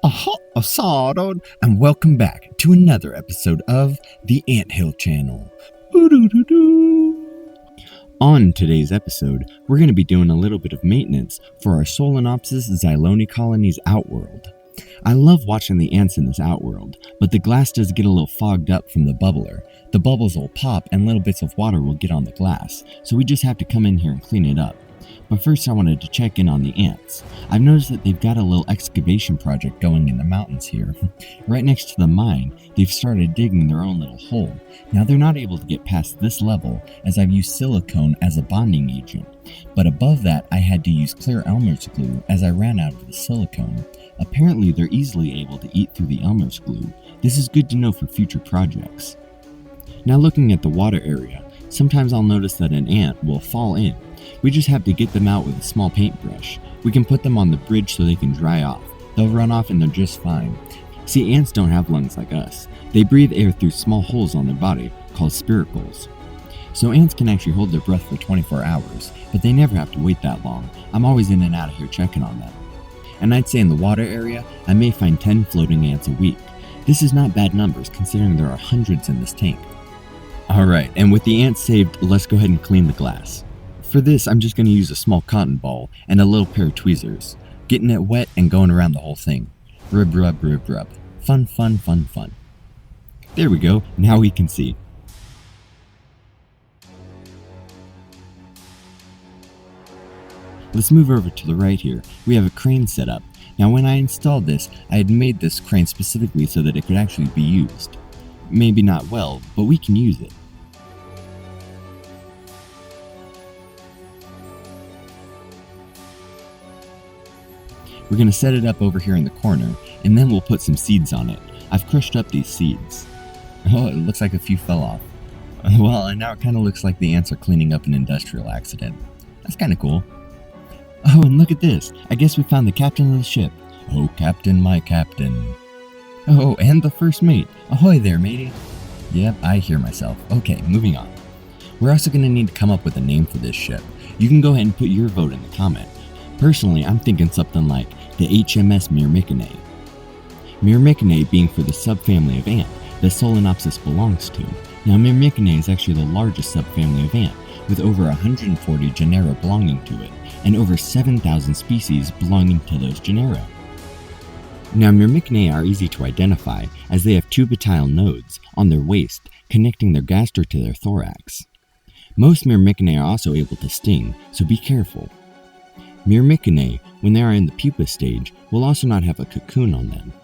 Aha, Asad, and welcome back to another episode of the Anthill Channel. Boo-doo-doo-doo. On today's episode, we're going to be doing a little bit of maintenance for our solenopsis xyloni colony's outworld. I love watching the ants in this outworld, but the glass does get a little fogged up from the bubbler. The bubbles will pop and little bits of water will get on the glass, so we just have to come in here and clean it up. But first I wanted to check in on the ants. I've noticed that they've got a little excavation project going in the mountains here. Right next to the mine, they've started digging their own little hole. Now they're not able to get past this level as I've used silicone as a bonding agent. But above that I had to use clear Elmer's glue as I ran out of the silicone. Apparently they're easily able to eat through the Elmer's glue. This is good to know for future projects. Now looking at the water area, sometimes I'll notice that an ant will fall in. We just have to get them out with a small paintbrush. We can put them on the bridge so they can dry off. They'll run off and they're just fine. See, ants don't have lungs like us. They breathe air through small holes on their body called spiracles. So ants can actually hold their breath for 24 hours, but they never have to wait that long. I'm always in and out of here checking on them. And I'd say in the water area, I may find 10 floating ants a week. This is not bad numbers considering there are hundreds in this tank. Alright, and with the ants saved, let's go ahead and clean the glass. For this, I'm just going to use a small cotton ball and a little pair of tweezers, getting it wet and going around the whole thing. Rub, rub, rub, rub. Fun, fun, fun, fun. There we go, now we can see. Let's move over to the right here. We have a crane set up. Now when I installed this, I had made this crane specifically so that it could actually be used. Maybe not well, but we can use it. We're going to set it up over here in the corner, and then we'll put some seeds on it. I've crushed up these seeds. Oh, it looks like a few fell off. Well, and now it kind of looks like the ants are cleaning up an industrial accident. That's kind of cool. Oh, and look at this. I guess we found the captain of the ship. Oh, captain, my captain. Oh, and the first mate. Ahoy there, matey. Yep, I hear myself. Okay, moving on. We're also going to need to come up with a name for this ship. You can go ahead and put your vote in the comment. Personally, I'm thinking something like the HMS Myrmicinae. Myrmicinae being for the subfamily of ant that solenopsis belongs to. Now Myrmicinae is actually the largest subfamily of ant, with over 140 genera belonging to it, and over 7,000 species belonging to those genera. Now Myrmicinae are easy to identify as they have two tubitile nodes on their waist connecting their gaster to their thorax. Most Myrmicinae are also able to sting, so be careful. Myrmicinae, when they are in the pupa stage, will also not have a cocoon on them.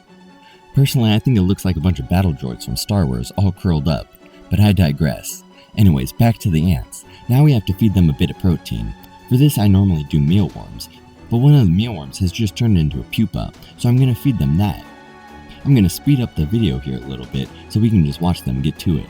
Personally, I think it looks like a bunch of battle droids from Star Wars all curled up, but I digress. Anyways, back to the ants. Now we have to feed them a bit of protein. For this I normally do mealworms, but one of the mealworms has just turned into a pupa, so I'm going to feed them that. I'm going to speed up the video here a little bit so we can just watch them get to it.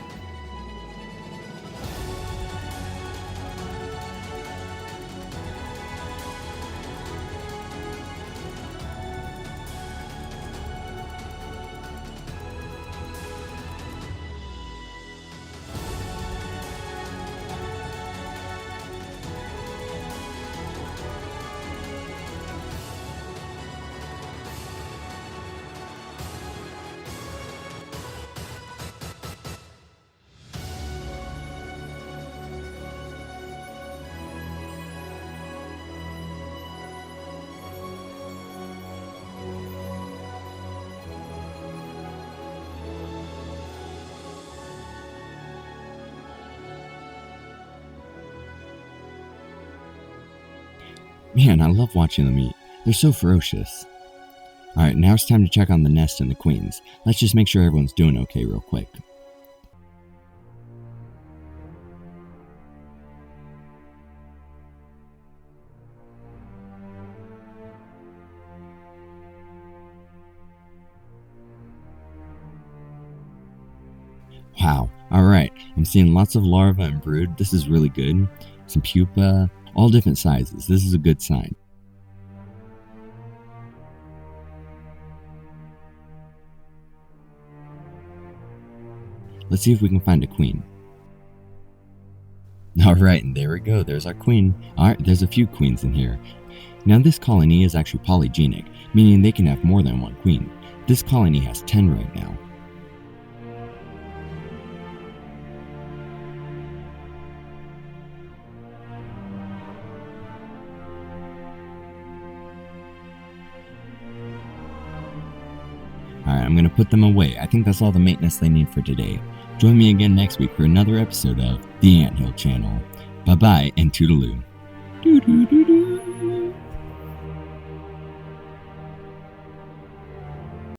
Man, I love watching them eat. They're so ferocious. Alright, now it's time to check on the nest and the queens. Let's just make sure everyone's doing okay real quick. Wow, alright, I'm seeing lots of larvae and brood. This is really good. Some pupa, all different sizes. This is a good sign. Let's see if we can find a queen. Alright, and there we go, there's our queen. Alright, there's a few queens in here. Now this colony is actually polygenic, meaning they can have more than one queen. This colony has 10 right now. Alright, I'm going to put them away. I think that's all the maintenance they need for today. Join me again next week for another episode of The Anthill Channel. Bye-bye and toodaloo. Doo-doo-doo-doo.